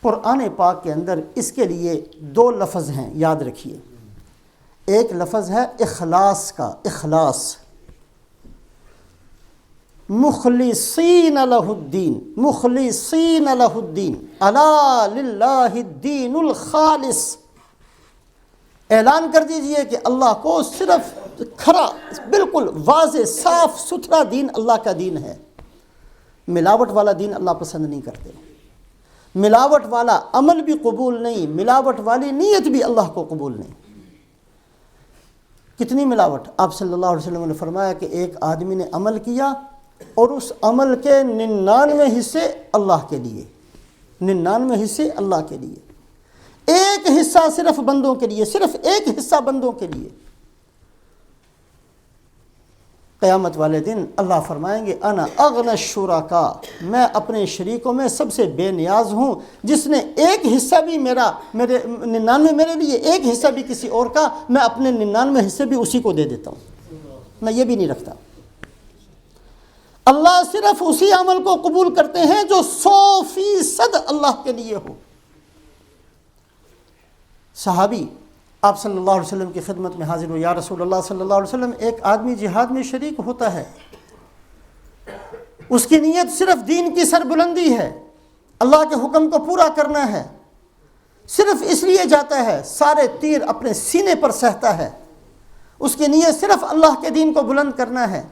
قرآن پاک کے اندر اس کے لیے 2 لفظ ہیں، یاد رکھیے۔ ایک لفظ ہے اخلاص کا، اخلاص، مخلصین لہ الدین، مخلصین لہ الدین، الا للہ الدین الخالص۔ اعلان کر دیجئے کہ اللہ کو صرف کھرا، بالکل واضح صاف ستھرا دین اللہ کا دین ہے۔ ملاوٹ والا دین اللہ پسند نہیں کرتے، ملاوٹ والا عمل بھی قبول نہیں، ملاوٹ والی نیت بھی اللہ کو قبول نہیں۔ کتنی ملاوٹ؟ آپ صلی اللہ علیہ وسلم نے فرمایا کہ ایک آدمی نے عمل کیا اور اس عمل کے 99 حصے اللہ کے لیے، 99 حصے اللہ کے لیے، ایک حصہ صرف بندوں کے لیے، صرف ایک حصہ بندوں کے لیے۔ قیامت والے دن اللہ فرمائیں گے انا اغنی الشرکاء، میں اپنے شریکوں میں سب سے بے نیاز ہوں، جس نے ایک حصہ بھی میرے 99 میرے لیے، ایک حصہ بھی کسی اور کا، میں اپنے 99 حصے بھی اسی کو دے دیتا ہوں، میں یہ بھی نہیں رکھتا۔ اللہ صرف اسی عمل کو قبول کرتے ہیں جو 100% اللہ کے لیے ہو۔ صحابی آپ صلی اللہ علیہ وسلم کی خدمت میں حاضر ہو، یا رسول اللہ صلی اللہ علیہ وسلم، ایک آدمی جہاد میں شریک ہوتا ہے، اس کی نیت صرف دین کی سربلندی ہے، اللہ کے حکم کو پورا کرنا ہے، صرف اس لیے جاتا ہے، سارے تیر اپنے سینے پر سہتا ہے، اس کی نیت صرف اللہ کے دین کو بلند کرنا ہے،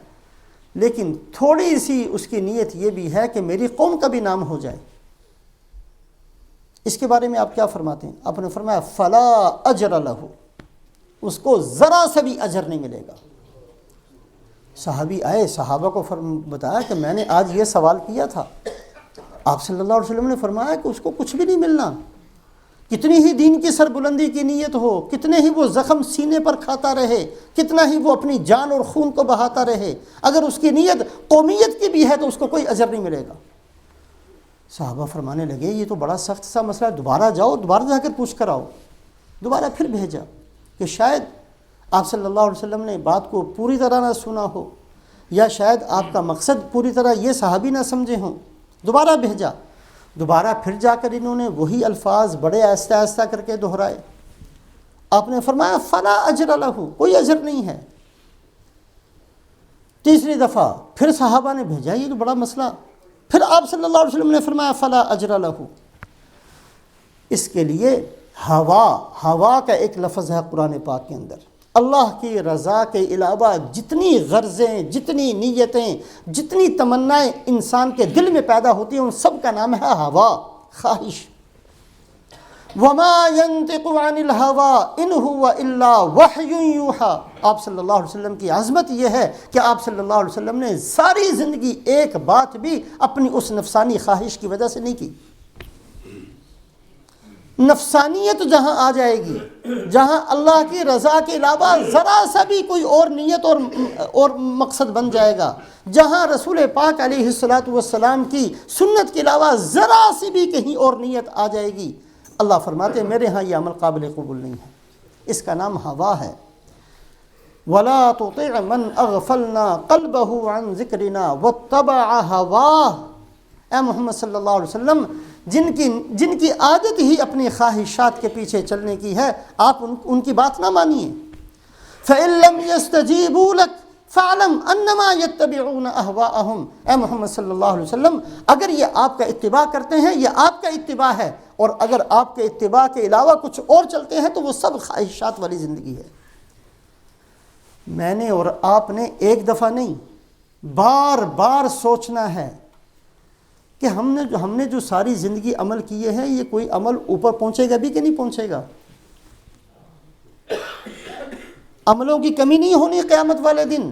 لیکن تھوڑی سی اس کی نیت یہ بھی ہے کہ میری قوم کا بھی نام ہو جائے۔ اس کے بارے میں آپ کیا فرماتے ہیں؟ آپ نے فرمایا فلا اجر لہ، اس کو ذرا سے بھی اجر نہیں ملے گا۔ صحابی آئے، صحابہ کو بتایا کہ میں نے آج یہ سوال کیا تھا، آپ صلی اللہ علیہ وسلم نے فرمایا کہ اس کو کچھ بھی نہیں ملنا، کتنی ہی دین کی سربلندی کی نیت ہو، کتنے ہی وہ زخم سینے پر کھاتا رہے، کتنا ہی وہ اپنی جان اور خون کو بہاتا رہے، اگر اس کی نیت قومیت کی بھی ہے تو اس کو کوئی اجر نہیں ملے گا۔ صحابہ فرمانے لگے یہ تو بڑا سخت سا مسئلہ ہے، دوبارہ جاؤ، دوبارہ جا کر پوچھ کر آؤ۔ دوبارہ پھر بھیجا کہ شاید آپ صلی اللہ علیہ وسلم نے بات کو پوری طرح نہ سنا ہو، یا شاید آپ کا مقصد پوری طرح یہ صحابی نہ سمجھے ہوں۔ دوبارہ بھیجا، دوبارہ پھر جا کر انہوں نے وہی الفاظ بڑے آہستہ آہستہ کر کے دہرائے۔ آپ نے فرمایا فلا اجر لہ، کوئی اجر نہیں ہے۔ تیسری دفعہ پھر صحابہ نے بھیجا، یہ تو بڑا مسئلہ، پھر آپ صلی اللہ علیہ وسلم نے فرمایا فلا اجر لہ۔ اس کے لیے ہوا کا ایک لفظ ہے قرآن پاک کے اندر، اللہ کی رضا کے علاوہ جتنی غرضیں، جتنی نیتیں، جتنی تمنائیں انسان کے دل میں پیدا ہوتی ہیں ان سب کا نام ہے ہوا، خواہش۔ وما ينطق عن الهوى ان هو الا وحی یوحی۔ آپ صلی اللہ علیہ وسلم کی عظمت یہ ہے کہ آپ صلی اللہ علیہ وسلم نے ساری زندگی ایک بات بھی اپنی اس نفسانی خواہش کی وجہ سے نہیں کی۔ نفسانیت جہاں آ جائے گی، جہاں اللہ کی رضا کے علاوہ ذرا سا بھی کوئی اور نیت اور مقصد بن جائے گا، جہاں رسول پاک علیہ الصلاۃ والسلام کی سنت کے علاوہ ذرا سی بھی کہیں اور نیت آ جائے گی، اللہ فرماتے ہیں میرے ہاں یہ عمل قابل قبول نہیں ہے۔ اس کا نام ہوا ہے۔ وَلَا تُطِعْ مَنْ أَغْفَلْنَا قَلْبَهُ عَنْ ذِكْرِنَا وَاتَّبَعَ هَوَاهُ۔ اے محمد صلی اللہ علیہ وسلم، جن کی عادت ہی اپنی خواہشات کے پیچھے چلنے کی ہے، آپ ان کی بات نہ مانیے۔ فَإِن لَّمْ يَسْتَجِيبُوا لَكَ فَاعْلَمْ أَنَّمَا يَتَّبِعُونَ أَهْوَاءَهُمْ۔ اے محمد صلی اللہ علیہ وسلم، اگر یہ آپ کا اتباع کرتے ہیں، یہ آپ کا اتباع ہے، اور اگر آپ کے اتباع کے علاوہ کچھ اور چلتے ہیں تو وہ سب خواہشات والی زندگی ہے۔ میں نے اور آپ نے ایک دفعہ نہیں، بار بار سوچنا ہے کہ ہم نے جو ساری زندگی عمل کیے ہیں، یہ کوئی عمل اوپر پہنچے گا بھی کہ نہیں پہنچے گا؟ عملوں کی کمی نہیں ہونی قیامت والے دن۔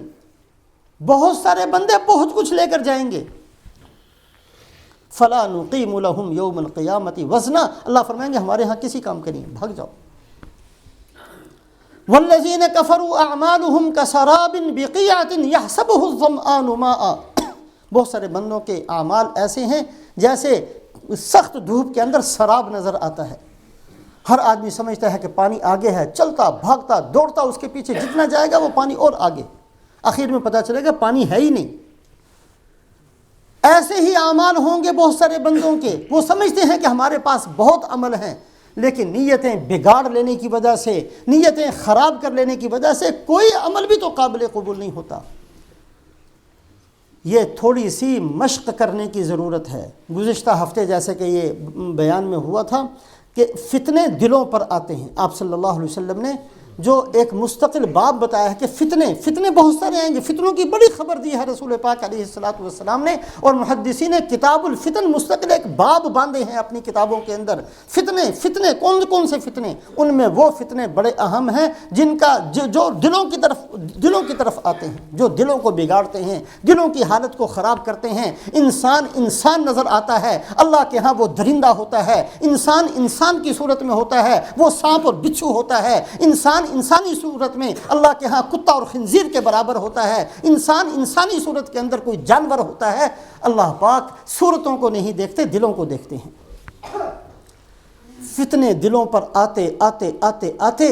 بہت سارے بندے بہت کچھ لے کر جائیں گے۔ فَلَا نُقِيمُ لَهُمْ يَوْمَ الْقِيَامَةِ وَزْنًا، اللہ فرمائیں گے ہمارے ہاں کسی کام کا نہیں ہے، بھاگ جاؤ۔ وَالَّذِينَ كَفَرُوا أَعْمَالُهُمْ كَسَرَابٍ بِقِيعَةٍ يَحْسَبُهُ الظَّمْآنُ مَاءً۔ بہت سارے بندوں کے اعمال ایسے ہیں جیسے سخت دھوپ کے اندر سراب نظر آتا ہے، ہر آدمی سمجھتا ہے کہ پانی آگے ہے، چلتا بھاگتا دوڑتا اس کے پیچھے جتنا جائے گا وہ پانی اور آگے، آخر میں پتہ چلے گا پانی ہے ہی نہیں۔ ایسے ہی اعمال ہوں گے بہت سارے بندوں کے، وہ سمجھتے ہیں کہ ہمارے پاس بہت عمل ہیں، لیکن نیتیں بگاڑ لینے کی وجہ سے، نیتیں خراب کر لینے کی وجہ سے کوئی عمل بھی تو قابل قبول نہیں ہوتا۔ یہ تھوڑی سی مشق کرنے کی ضرورت ہے۔ گزشتہ ہفتے جیسے کہ یہ بیان میں ہوا تھا کہ فتنے دلوں پر آتے ہیں، آپ صلی اللہ علیہ وسلم نے جو ایک مستقل باب بتایا ہے کہ فتنے بہت سارے آئیں گے، فتنوں کی بڑی خبر دی ہے رسول پاک علیہ السلام نے، اور محدثین نے کتاب الفتن مستقل ایک باب باندھے ہیں اپنی کتابوں کے اندر۔ فتنے کون سے فتنے؟ ان میں وہ فتنے بڑے اہم ہیں جن کا جو دلوں کی طرف آتے ہیں، جو دلوں کو بگاڑتے ہیں، دلوں کی حالت کو خراب کرتے ہیں۔ انسان نظر آتا ہے، اللہ کے ہاں وہ درندہ ہوتا ہے، انسان کی صورت میں ہوتا ہے، وہ سانپ اور بچھو ہوتا ہے، انسانی صورت میں اللہ کے ہاں کتا اور خنزیر کے برابر ہوتا ہے، انسانی صورت کے اندر کوئی جانور ہوتا ہے۔ اللہ پاک صورتوں کو نہیں دیکھتے، دلوں کو دیکھتے ہیں۔ فتنے دلوں پر آتے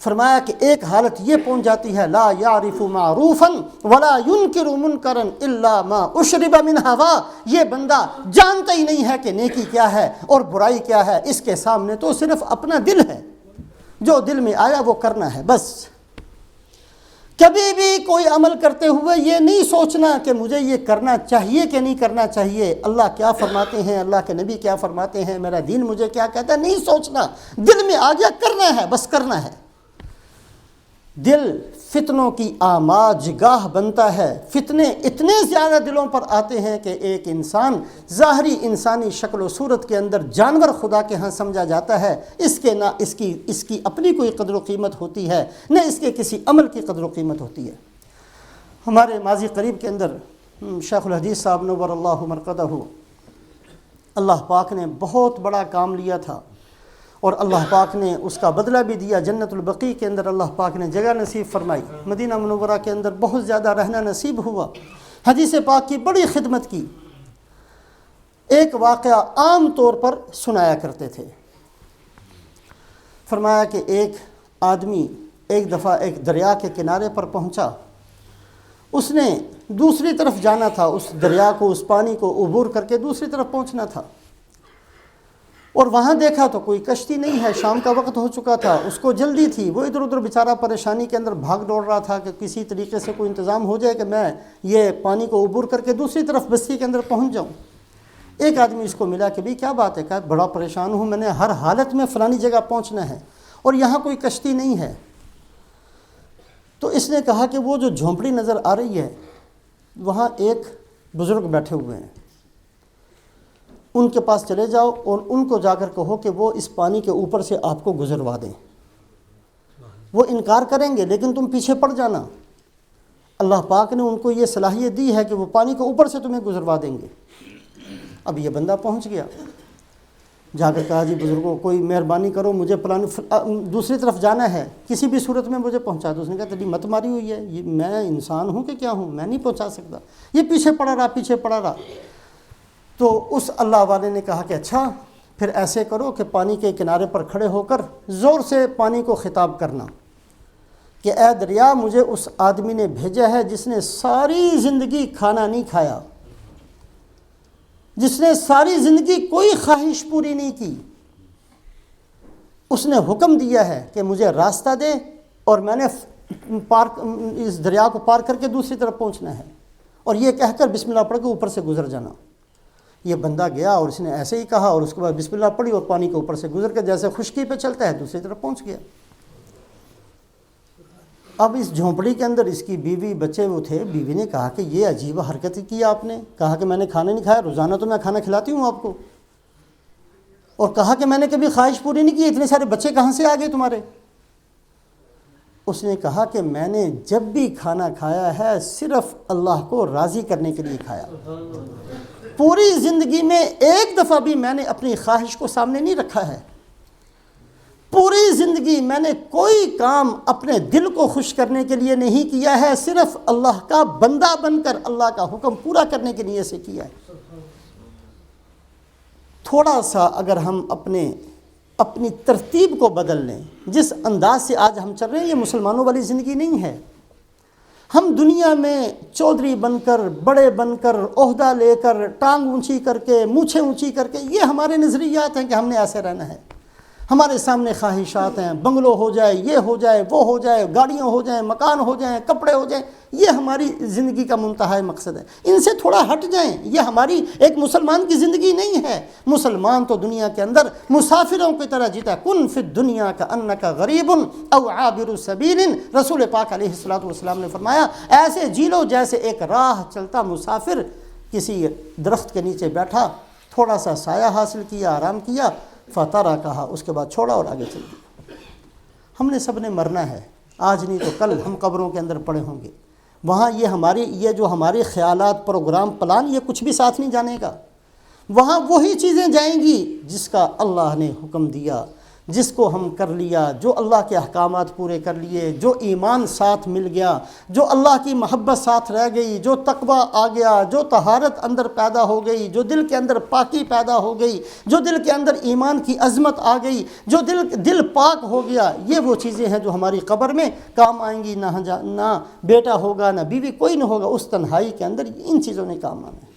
فرمایا کہ ایک حالت یہ پہنچ جاتی ہے، لا یعرف معروفا ولا ینکر منکرا الا ما اشرب من ہوا۔ یہ بندہ جانتا ہی نہیں ہے کہ نیکی کیا ہے اور برائی کیا ہے، اس کے سامنے تو صرف اپنا دل ہے، جو دل میں آیا وہ کرنا ہے بس۔ کبھی بھی کوئی عمل کرتے ہوئے یہ نہیں سوچنا کہ مجھے یہ کرنا چاہیے کہ نہیں کرنا چاہیے، اللہ کیا فرماتے ہیں، اللہ کے نبی کیا فرماتے ہیں، میرا دین مجھے کیا کہتا ہے، نہیں سوچنا۔ دل میں آ گیا، کرنا ہے، بس کرنا ہے۔ دل فتنوں کی آماج گاہ بنتا ہے۔ فتنے اتنے زیادہ دلوں پر آتے ہیں کہ ایک انسان ظاہری انسانی شکل و صورت کے اندر جانور خدا کے ہاں سمجھا جاتا ہے، نہ اس کی اپنی کوئی قدر و قیمت ہوتی ہے، نہ اس کے کسی عمل کی قدر و قیمت ہوتی ہے۔ ہمارے ماضی قریب کے اندر شیخ الحدیث صاحب نور اللہ مرقدہ، اللہ پاک نے بہت بڑا کام لیا تھا اور اللہ پاک نے اس کا بدلہ بھی دیا۔ جنت البقیع کے اندر اللہ پاک نے جگہ نصیب فرمائی، مدینہ منورہ کے اندر بہت زیادہ رہنا نصیب ہوا، حدیث پاک کی بڑی خدمت کی۔ ایک واقعہ عام طور پر سنایا کرتے تھے۔ فرمایا کہ ایک آدمی ایک دفعہ ایک دریا کے کنارے پر پہنچا، اس نے دوسری طرف جانا تھا، اس دریا کو، اس پانی کو عبور کر کے دوسری طرف پہنچنا تھا، اور وہاں دیکھا تو کوئی کشتی نہیں ہے، شام کا وقت ہو چکا تھا، اس کو جلدی تھی، وہ ادھر ادھر بیچارہ پریشانی کے اندر بھاگ دوڑ رہا تھا کہ کسی طریقے سے کوئی انتظام ہو جائے کہ میں یہ پانی کو عبور کر کے دوسری طرف بستی کے اندر پہنچ جاؤں۔ ایک آدمی اس کو ملا کہ بھئی کیا بات ہے، کہا بڑا پریشان ہوں، میں نے ہر حالت میں فلانی جگہ پہنچنا ہے اور یہاں کوئی کشتی نہیں ہے۔ تو اس نے کہا کہ وہ جو جھونپڑی نظر آ رہی ہے وہاں ایک بزرگ بیٹھے ہوئے ہیں، ان کے پاس چلے جاؤ اور ان کو جا کر کہو کہ وہ اس پانی کے اوپر سے آپ کو گزروا دیں۔ وہ انکار کریں گے لیکن تم پیچھے پڑ جانا، اللہ پاک نے ان کو یہ صلاحیت دی ہے کہ وہ پانی کے اوپر سے تمہیں گزروا دیں گے۔ اب یہ بندہ پہنچ گیا، جا کر کہا جی بزرگوں کوئی مہربانی کرو، مجھے دوسری طرف جانا ہے، کسی بھی صورت میں مجھے پہنچا دو۔ اس نے کہا تیری مت ماری ہوئی ہے، یہ میں انسان ہوں کہ کیا ہوں، میں نہیں پہنچا سکتا۔ یہ پیچھے پڑا رہا۔ تو اس اللہ والے نے کہا کہ اچھا پھر ایسے کرو کہ پانی کے کنارے پر کھڑے ہو کر زور سے پانی کو خطاب کرنا کہ اے دریا، مجھے اس آدمی نے بھیجا ہے جس نے ساری زندگی کھانا نہیں کھایا، جس نے ساری زندگی کوئی خواہش پوری نہیں کی، اس نے حکم دیا ہے کہ مجھے راستہ دے اور میں نے اس دریا کو پار کر کے دوسری طرف پہنچنا ہے، اور یہ کہہ کر بسم اللہ پڑھ کے اوپر سے گزر جانا۔ یہ بندہ گیا اور اس نے ایسے ہی کہا اور اس کے بعد بسم اللہ پڑھی اور پانی کے اوپر سے گزر کے جیسے خشکی پہ چلتا ہے دوسری طرف پہنچ گیا۔ اب اس جھونپڑی کے اندر اس کی بیوی بچے وہ تھے، بیوی نے کہا کہ یہ عجیب حرکت کی آپ نے، کہا کہ میں نے کھانا نہیں کھایا، روزانہ تو میں کھانا کھلاتی ہوں آپ کو، اور کہا کہ میں نے کبھی خواہش پوری نہیں کی، اتنے سارے بچے کہاں سے آ گئے تمہارے؟ اس نے کہا کہ میں نے جب بھی کھانا کھایا ہے صرف اللہ کو راضی کرنے کے لیے کھایا، پوری زندگی میں ایک دفعہ بھی میں نے اپنی خواہش کو سامنے نہیں رکھا ہے، پوری زندگی میں نے کوئی کام اپنے دل کو خوش کرنے کے لیے نہیں کیا ہے، صرف اللہ کا بندہ بن کر اللہ کا حکم پورا کرنے کے لیے سے کیا ہے۔ تھوڑا سا اگر ہم اپنی ترتیب کو بدل لیں، جس انداز سے آج ہم چل رہے ہیں یہ مسلمانوں والی زندگی نہیں ہے۔ ہم دنیا میں چودھری بن کر، بڑے بن کر، عہدہ لے کر، ٹانگ اونچی کر کے، مونچھیں اونچی کر کے، یہ ہمارے نظریات ہیں کہ ہم نے ایسے رہنا ہے۔ ہمارے سامنے خواہشات ہیں، بنگلو ہو جائے، یہ ہو جائے، وہ ہو جائے، گاڑیاں ہو جائیں، مکان ہو جائیں، کپڑے ہو جائیں، یہ ہماری زندگی کا منتہائی مقصد ہے۔ ان سے تھوڑا ہٹ جائیں، یہ ہماری ایک مسلمان کی زندگی نہیں ہے۔ مسلمان تو دنیا کے اندر مسافروں کی طرح جیتا ہے۔ کن فی الدنیا کانک غریب او عابر سبیل، رسول پاک علیہ الصلوۃ والسلام نے فرمایا ایسے جی لو جیسے ایک راہ چلتا مسافر کسی درخت کے نیچے بیٹھا، تھوڑا سا سایہ حاصل کیا، آرام کیا، فترہ کہا، اس کے بعد چھوڑا اور آگے چل دیا۔ ہم نے سب نے مرنا ہے، آج نہیں تو کل ہم قبروں کے اندر پڑے ہوں گے۔ وہاں یہ جو ہمارے خیالات، پروگرام، پلان، یہ کچھ بھی ساتھ نہیں جانے گا۔ وہاں وہی چیزیں جائیں گی جس کا اللہ نے حکم دیا، جس کو ہم کر لیا، جو اللہ کے احکامات پورے کر لیے، جو ایمان ساتھ مل گیا، جو اللہ کی محبت ساتھ رہ گئی، جو تقوی آ گیا، جو طہارت اندر پیدا ہو گئی، جو دل کے اندر پاکی پیدا ہو گئی، جو دل کے اندر ایمان کی عظمت آ گئی، جو دل پاک ہو گیا، یہ وہ چیزیں ہیں جو ہماری قبر میں کام آئیں گی۔ نہ بیٹا ہوگا، نہ بیوی، کوئی نہ ہوگا، اس تنہائی کے اندر ان چیزوں نے کام آنا ہے۔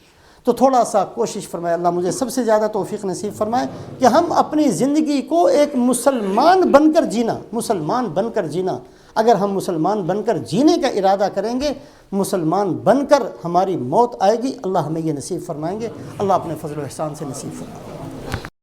تو تھوڑا سا کوشش فرمائے، اللہ مجھے سب سے زیادہ توفیق نصیب فرمائے کہ ہم اپنی زندگی کو ایک مسلمان بن کر جینا، اگر ہم مسلمان بن کر جینے کا ارادہ کریں گے، مسلمان بن کر ہماری موت آئے گی، اللہ ہمیں یہ نصیب فرمائیں گے۔ اللہ اپنے فضل و احسان سے نصیب فرمائے۔